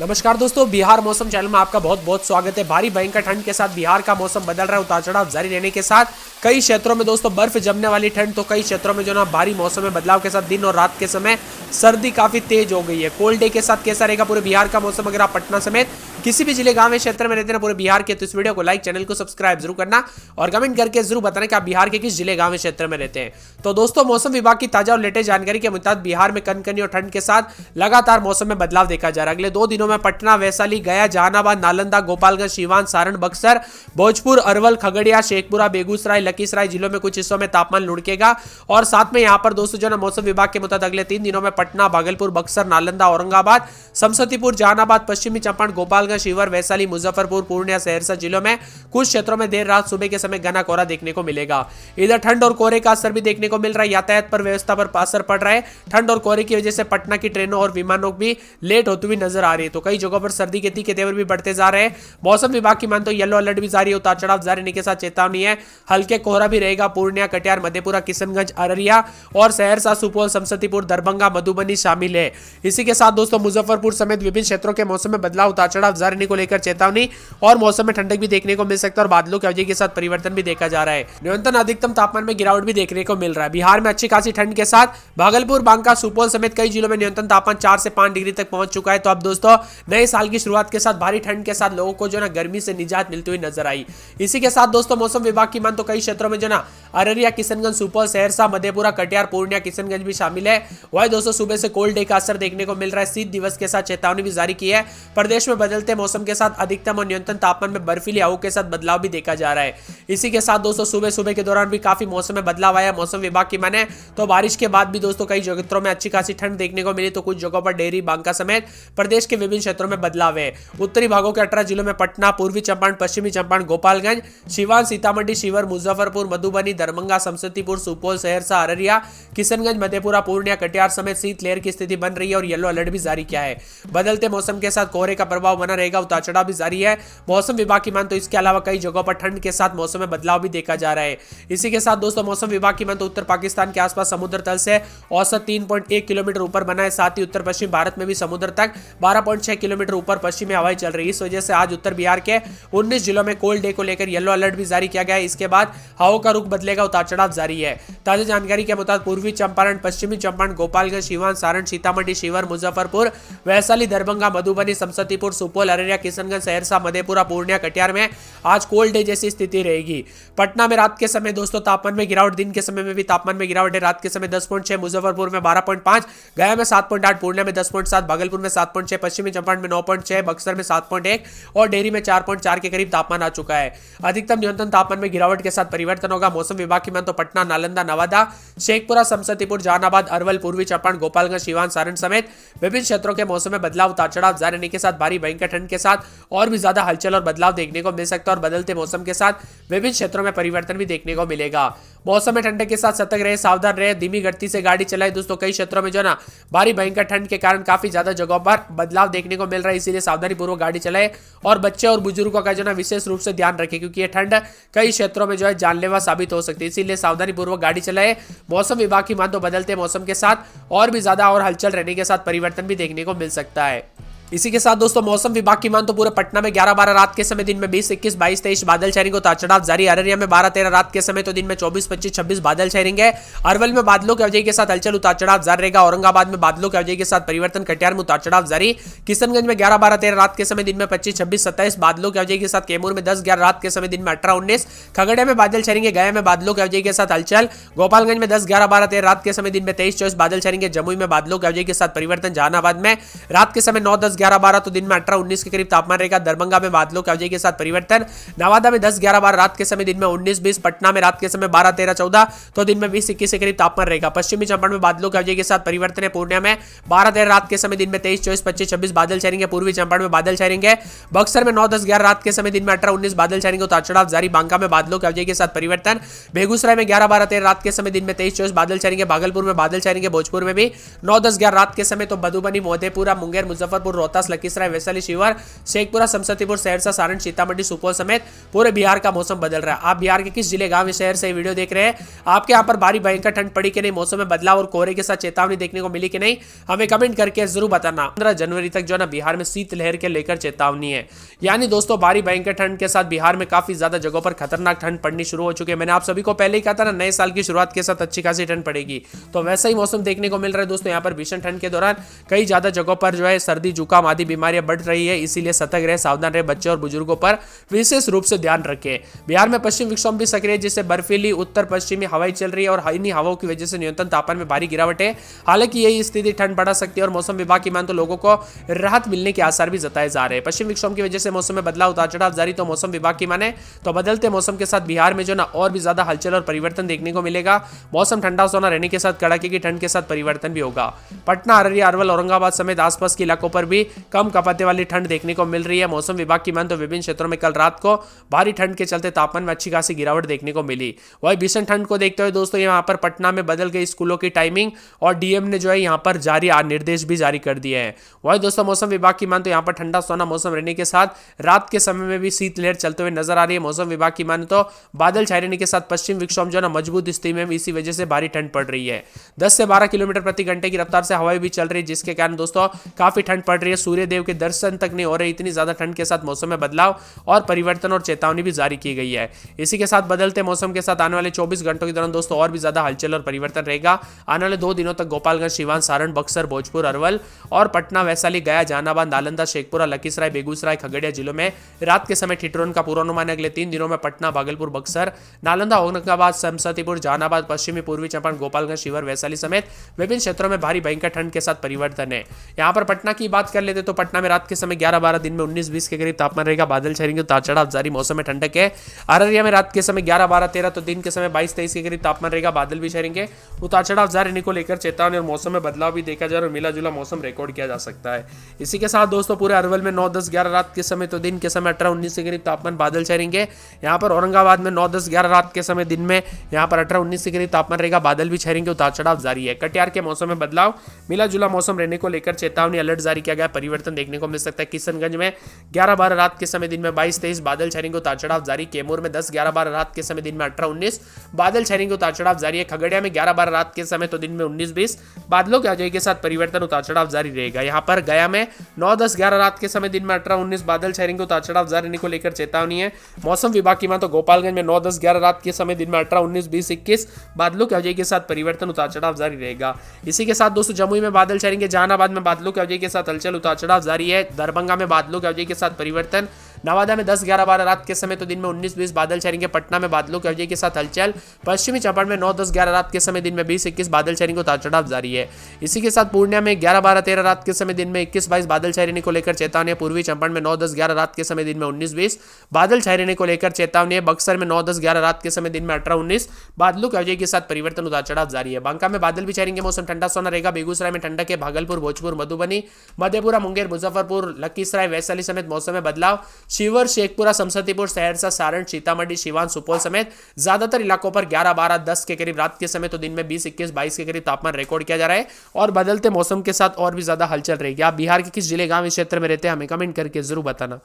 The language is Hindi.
नमस्कार दोस्तों, बिहार मौसम चैनल में आपका बहुत बहुत स्वागत है। भारी भयंकर ठंड के साथ बिहार का मौसम बदल रहा है, उतार चढ़ाव जारी रहने के साथ कई क्षेत्रों में दोस्तों बर्फ जमने वाली ठंड, तो कई क्षेत्रों में जो ना भारी मौसम में बदलाव के साथ दिन और रात के समय सर्दी काफी तेज हो गई है। कोल्ड डे के साथ कैसा रहेगा पूरे बिहार का मौसम, अगर आप पटना समेत किसी भी जिले गांव क्षेत्र में रहते हैं पूरे बिहार के, तो इस वीडियो को लाइक, चैनल को सब्सक्राइब जरूर करना और कमेंट करके जरूर बताना कि आप बिहार के किस जिले गांव क्षेत्र में रहते हैं। तो दोस्तों, मौसम विभाग की ताजा और लेटेस्ट जानकारी के मुताबिक बिहार में कनकनी और ठंड के साथ लगातार मौसम में बदलाव देखा जा रहा है। अगले 2 दिनों में पटना, वैशाली, गया, जहानाबाद, नालंदा, गोपालगंज, सीवान, सारण, बक्सर, भोजपुर, अरवल, खगड़िया, शेखपुरा, बेगूसराय, लखीसराय जिलों में कुछ हिस्सों में तापमान लुढ़केगा। और साथ में यहाँ पर दोस्तों जो ना मौसम विभाग के मुताबिक अगले 3 दिनों में पटना, भागलपुर, बक्सर, नालंदा, औरंगाबाद, समस्तीपुर, जहानाबाद, पश्चिमी चंपारण, गोपालगंज, शिवहर, वैशाली, मुजफ्फरपुर, पूर्णिया, सहरसा जिलों में कुछ क्षेत्रों में देर रात सुबह के समय घना कोहरा देखने को मिलेगा। इधर ठंड और कोहरे का असर भी देखने को मिल रहा है, यातायात पर व्यवस्था पर असर पड़ रहा है। ठंड और कोहरे की वजह से पटना की ट्रेनों और विमानों भी लेट होती हुई नजर आ रही है, तो कई जगहों पर सर्दी के तीखे तेवर भी बढ़ते जा रहे हैं। मौसम विभाग की मान तो येलो अलर्ट भी जारी है, उतार चढ़ाव जारी रहने के साथ चेतावनी है। हल्के कोहरा भी रहेगा पूर्णिया, कटिहार, मधेपुरा, किशनगंज, अररिया और सहरसा, सुपौल, समस्तीपुर, दरभंगा, मधुबनी शामिल है। इसी के साथ दोस्तों मुजफ्फरपुर समेत विभिन्न क्षेत्रों के मौसम में बदलाव, उतार चढ़ाव जारी रहने को लेकर चेतावनी और मौसम में ठंडक भी देखने को मिल सकता है और बादलों की अवधि के साथ परिवर्तन भी देखा जा रहा है। न्यूनतम अधिकतम तापमान में गिरावट भी देखने को मिल रहा है। बिहार में अच्छी खासी ठंड के साथ भागलपुर, बांका, सुपौल समेत कई जिलों में न्यूनतम तापमान 4 से 5 डिग्री तक पहुंच चुका है। तो अब दोस्तों नए साल की शुरुआत के साथ भारी ठंड के साथ लोगों को जो ना गर्मी से निजात मिलती हुई नजर आई। इसी के साथ दोस्तों मौसम विभाग की मान तो कई क्षेत्रों में जो ना अररिया, किशनगंज, सुपौल, सहरसा, मधेपुरा, कटिहार, पूर्णिया, किशनगंज भी शामिल है। वही दोस्तों सुबह से कोल्ड डे का असर देखने को मिल रहा है। शीत दिवस के साथ चेतावनी भी जारी की है। प्रदेश में बदलते मौसम के साथ अधिकतम और न्यूनतम तापमान में बर्फीली हवाओं के साथ बदलाव भी देखा जा रहा है। इसी के साथ दोस्तों सुबह सुबह के दौरान भी काफी मौसम में बदलाव आया। मौसम विभाग की माने तो बारिश के बाद भी दोस्तों कई क्षेत्रों में अच्छी खासी ठंड देखने को मिली, तो कुछ जगहों पर डेहरी, बांका समेत प्रदेश के विभिन्न क्षेत्रों में बदलाव है। उत्तरी भागों के 18 जिलों में पटना, पूर्वी चंपारण, पश्चिमी चंपारण, गोपालगंज, सीवान, सीतामढ़ी, शिवहर, मुजफ्फरपुर, मधुबनी, दरभंगा, समस्तीपुर, सुपौल, सहरसा, अररिया, किशनगंज, मधेपुरा, पूर्णिया, कटिहार समेत शीतलहर की स्थिति बन रही है और येलो अलर्ट भी जारी किया है। बदलते मौसम के साथ कोहरे का प्रभाव बना रहेगा, उतार चढ़ाव भी जारी है। मौसम विभाग की मान तो इसके अलावा कई जगहों पर ठंड के साथ मौसम में बदलाव भी देखा जा रहा है। इसी के साथ दोस्तों मौसम विभाग की मान तो उत्तर पाकिस्तान के आसपास समुद्र तल से औसत 3.1 किलोमीटर ऊपर बना है। साथ ही उत्तर पश्चिम भारत में भी समुद्र तक 12.6 किलोमीटर ऊपर पश्चिमी हवाएं चल रही है। इस वजह से आज उत्तर बिहार के 19 जिलों में कोल्ड डे को लेकर येलो अलर्ट भी जारी किया गया है। इसके बाद हवाओं का रुख बदलेगा, उतार चढ़ाव जारी है। ताजा जानकारी के मुताबिक पूर्वी चंपारण, पश्चिमी चंपारण, गोपालगंज, सीवान, सारण, सीतामढ़ी, शिवहर, मुजफ्फरपुर, वैशाली, दरभंगा, मधुबनी, समस्तीपुर, सुपौल, अररिया, किशनगंज, सहरसा, मधेपुरा, पूर्णिया, कटिहार में आज कोल्ड डे जैसी स्थिति रहेगी। पटना में रात के समय दोस्तों तापमान में गिरावट, दिन के समय में भी तापमान में गिरावट है। रात के समय 10.6, मुजफ्फरपुर में 12.5, गया में 7.8, पूर्णिया में 10.7, भागलपुर में 7.6, पश्चिमी चंपारण में 9.6, बक्सर में 7.1 और डेहरी में 4.4 के करीब तापमान आ चुका है। अधिकतम न्यूनतम तापमान में गिरावट के साथ परिवर्तन होगा। मौसम विभाग की मान तो पटना, नालंदा, नवादा, शेखपुरा, समस्तीपुर, जहानाबाद, अरवल, पूर्वी चंपारण, गोपालगंज, सीवान, सारण समेत विभिन्न क्षेत्रों के मौसम में बदलाव, उतार चढ़ाव जारी रहने के साथ भारी भयंकर ठंड के साथ और भी ज्यादा हलचल और बदलाव देखने को मिल सकता है और बदलते मौसम के साथ विभिन्न क्षेत्रों में परिवर्तन भी देखने को मिलेगा। मौसम में ठंडक के साथ सतर्क रहे, सावधान रहे, धीमी गति से गाड़ी चलाए। दोस्तों कई क्षेत्रों में जो ना भारी भयंकर ठंड के कारण काफी ज्यादा जगहों पर बदलाव देखने को मिल रहा है, इसीलिए सावधानी पूर्वक गाड़ी चलाए और बच्चे और बुजुर्गों का जो ना विशेष रूप से ध्यान रखें, क्योंकि ये ठंड कई क्षेत्रों में जो है जानलेवा साबित हो सकती है, इसीलिए सावधानी पूर्वक गाड़ी चलाए। मौसम विभाग की मान तो बदलते मौसम के साथ और भी ज्यादा और हलचल रहने के साथ परिवर्तन भी देखने को मिल सकता है। इसी के साथ दोस्तों मौसम विभाग की मान तो पूरे पटना में 11-12 रात के समय, दिन में 20, 21, 22, 23 बादल छाएंगे, उतार चढ़ाव जारी। अररिया में 12-13 रात के समय, तो दिन में 24, 25, 26 बादल छाएंगे। अरवल में बादलों की अवधि के साथ हलचल, उतार चढ़ाव जारी रहेगा। औरंगाबाद में बादलों की अवधि के साथ परिवर्तन, कटिहार में उतार चढ़ाव जारी। किशनगंज में 11-12-13 रात के समय, दिन में 25, 26, 27 बादलों की अवधि के साथ। कैमूर में 10-11 रात के समय, दिन में 18, 19। खगड़िया में बादल छाएंगे। गया में बादलों की अवधि के साथ हलचल। गोपालगंज में 10-11-12-13 रात के समय, दिन में 23, 24 बादल छाएंगे। जमुई में बादलों की अवधि के साथ परिवर्तन। जहानाबाद में रात के समय 9, 10, 11, 12 तो दिन में 18, 19 के करीब तापमान रहेगा। दरभंगा में बादलों की अवधि के साथ परिवर्तन। नवादा में 10, 11, 12 रात के समय, दिन में 19, 20। पटना में रात के समय 12, 13, 14 तो दिन में 20, 21 के करीब तापमान रहेगा। पश्चिमी चंपारण में बादलों की अवधि के साथ परिवर्तन है। पूर्णिया में 12, 13 रात के समय, दिन में 23, 24, 25, 26 बादल छाएंगे। पूर्वी चंपारण में बादल छाएंगे। बक्सर में 9, 10, 11 रात के समय, दिन में 18, 19 बादल छाएंगे, उतार चढ़ाव जारी। बांका में बादलों की अवधि के साथ परिवर्तन। बेगूसराय में 11, 12, 13 रात के समय, दिन में 23, 24 बादल छाएंगे। भागलपुर में बादल छाएंगे। भोजपुर में भी 9, 10, 11 रात के समय, तो मधुबनी, मधेपुरा, मुंगेर, मुजफ्फरपुर, रोहतास, लखीसराय, वैशाली, शिवहर, शेखपुरा, समस्तीपुर, सहरसा, सारण, सीतामढ़ी, सुपौल समेत पूरे बिहार का मौसम बदल रहा है। आप बिहार के किस जिले, गांव या शहर से ये वीडियो देख रहे हैं? आपके यहाँ पर भारी भयंकर ठंड पड़ी कि नहीं, मौसम में बदलाव और कोहरे के साथ चेतावनी देखने को मिली कि नहीं, हमें कमेंट करके जरूर बताना। 15 जनवरी तक जो है ना बिहार में शीतलहर के लेकर चेतावनी है। यानी दोस्तों भारी भयंकर ठंड के साथ बिहार में काफी ज्यादा जगहों पर खतरनाक ठंड पड़नी शुरू हो चुकी है। मैंने आप सभी को पहले ही कहा था ना, नए साल की शुरुआत के साथ अच्छी खासी ठंड पड़ेगी, तो वैसा ही मौसम देखने को मिल रहा है दोस्तों। यहाँ पर भीषण ठंड के दौरान कई ज्यादा जगहों पर जो है सर्दी, जुकाम आदि बीमारियां बढ़ रही है, इसीलिए सतर्क रहे, सावधान रहे, बच्चे और बुजुर्गों पर विशेष रूप से ध्यान रखें। बिहार में पश्चिम विक्षोभ भी सक्रिय है, जिससे बर्फीली उत्तर पश्चिमी हवाएं चल रही है और इन्हीं हवाओं की वजह से न्यूनतम तापमान में भारी गिरावट है। हालांकि यही स्थिति ठंड बढ़ा सकती है और मौसम विभाग की मान तो लोगों को राहत मिलने के आसार भी जताए जा रहे हैं। पश्चिम विक्षोभ की वजह से मौसम में बदलाव, उतार चढ़ाव जारी, तो मौसम विभाग की माने तो बदलते मौसम के साथ बिहार में जो ना और भी ज्यादा हलचल और परिवर्तन देखने को मिलेगा। मौसम ठंडा सोना रहने के साथ कड़ाके की ठंड के साथ परिवर्तन भी होगा। पटना, अररिया, अरवल, औरंगाबाद समेत आसपास के इलाकों पर भी कम कपते वाली ठंड देखने को मिल रही है। मौसम विभाग की मान तो विभिन्न क्षेत्रों में कल रात को भारी ठंड के चलते तापमान में अच्छी खासी गिरावट देखने को मिली। वही भीषण ठंड को देखते हुए दोस्तों यहाँ पर पटना में बदल गई स्कूलों की टाइमिंग और डीएम ने जो है यहाँ पर जारी निर्देश भी जारी कर दिए हैं। वही दोस्तों मौसम विभाग की मान तो यहाँ पर ठंडा सोना मौसम रहने के साथ रात के समय में भी शीतलहर चलते हुए नजर आ रही है। मौसम विभाग की मान तो बादल छाए रहने के साथ पश्चिम विक्षोभ जो है ना मजबूत स्थिति में, इसी वजह से भारी ठंड पड़ रही है। 10 से 12 किलोमीटर प्रति घंटे की रफ्तार से हवाएं भी चल रही है, जिसके कारण दोस्तों काफी ठंड पड़ रही है। सूर्य देव के दर्शन तक नहीं हो रहे, इतनी ज्यादा ठंड के साथ मौसम में बदलाव और परिवर्तन और चेतावनी भी जारी की गई है। इसी के साथ बदलते मौसम के साथ आने वाले 24 घंटों के दौरान दोस्तों और भी ज्यादा हलचल और परिवर्तन रहेगा। आने वाले 2 दिनों तक गोपालगंज, सिवान, सारण, बक्सर, भोजपुर, अरवल और पटना, वैशाली, गया, जहानाबाद, नालंदा, शेखपुरा, लखीसराय, बेगूसराय, खगड़िया जिलों में रात के समय ठिठुरन का पूर्वानुमान है। अगले 3 दिनों में पटना, भागलपुर, बक्सर, नालंदा, औरंगाबाद, समस्तीपुर, जहानाबाद, पश्चिमी पूर्वी चंपारण, गोपालगंज, शिवहर, वैशाली समेत विभिन्न क्षेत्रों में भारी भयंकर ठंड के साथ परिवर्तन है। यहाँ पर पटना की बात कर लेते तो पटना में रात के समय 11-12, दिन में 19-20 के करीब तापमान रहेगा। बादल छाएंगे, उतार चढ़ाव जारी, मौसम में ठंडक है। अररिया में रात के समय 11-12-13, तो दिन के समय 22-23 के करीब तापमान रहेगा। बादल भी छाएंगे, उतार चढ़ाव जारी रहने को लेकर चेतावनी और मौसम में बदलाव भी देखा जा रहा है और मिला जुला मौसम रिकॉर्ड किया जा सकता है। इसी के साथ दोस्तों पूरे अरवल में 9-10-11 रात के समय, तो दिन के समय 18-19 के करीब तापमान, बादल छाएंगे। यहाँ पर औरंगाबाद में 9-10-11 रात के समय, दिन में यहाँ पर 18-19 के करीब तापमान रहेगा। बादल भी छाएंगे, उतार चढ़ाव जारी है। कटिहार के मौसम में बदलाव, मिला जुला मौसम रहने को लेकर चेतावनी, अलर्ट जारी किया गया। परिवर्तन देखने को मिल सकता है। किशनगंज में 11-12 रात के समय, दिन में 22-23 बादल छाएंगे, उतार चढ़ाव जारी। कैमूर में 10-11-12 रात के समय, दिन में 18-19 बादल छाएंगे, उतार चढ़ाव जारी है। खगड़िया में 11-12 रात के समय, तो दिन में 19-20 बादलों के आजादी के साथ परिवर्तन, उतार चढ़ाव जारी रहेगा। यहाँ पर गया में 9-10-11 रात के समय, दिन में 18-19 बादल छाएंगे, उतार चढ़ाव जारी रहने को लेकर चेतावनी है। मौसम विभाग की मान तो गोपालगंज में 9-10-11 रात के समय, दिन में 18-19-20-21 बादलों के आजादी के साथ परिवर्तन, उतार चढ़ाव जारी रहेगा। इसी के साथ दोस्तों जमुई में बादल छाएंगे, जहानाबाद में बादलों के आजादी के साथ हलचल, उतार चढ़ाव जारी है। दरभंगा में बादलों के आजादी के साथ परिवर्तन। नवादा में 10-11-12 रात के समय, तो दिन में 19-20 बादल छाएंगे। पटना में बादलों के आजादी के साथ हलचल। पश्चिमी चंपारण में 9-10-11 रात के समय, दिन में 20-21 बादल छाएंगे, उतार चढ़ाव जारी है। इसी के साथ पूर्णिया में 11-12-13 रात के समय, दिन में 21-22 बादल छाए रहने को लेकर चेतावनी है। पूर्वी चंपारण में 9-10-11 रात के समय, दिन में 19-20 बादल छाए रहने को लेकर चेतावनी है। बक्सर में 9-10-11 रात के समय, दिन में 18-19 बादलों के आजादी के साथ परिवर्तन, उतार चढ़ाव जारी है। बांका में बादल भी छाएंगे, मौसम ठंडा सोना रहेगा। बेगूसराय में ठंडक है। भागलपुर, भोजपुर, मधुबनी, मधेपुरा, मुंगेर, मुजफ्फरपुर, लखीसराय, वैशाली समेत मौसम में बदलाव। शिवहर, शेखपुरा, समस्तीपुर, सहरसा, सारण, सीतामढ़ी, सिवान, सुपौल समेत ज्यादातर इलाकों पर 11-12-10 के करीब रात के समय, तो दिन में 20-21-22 के करीब तापमान रिकॉर्ड किया जा रहा है और बदलते मौसम के साथ और भी ज्यादा हलचल रहेगी। आप बिहार के किस जिले, गांव, इस क्षेत्र में रहते हैं, हमें कमेंट करके जरूर बताना।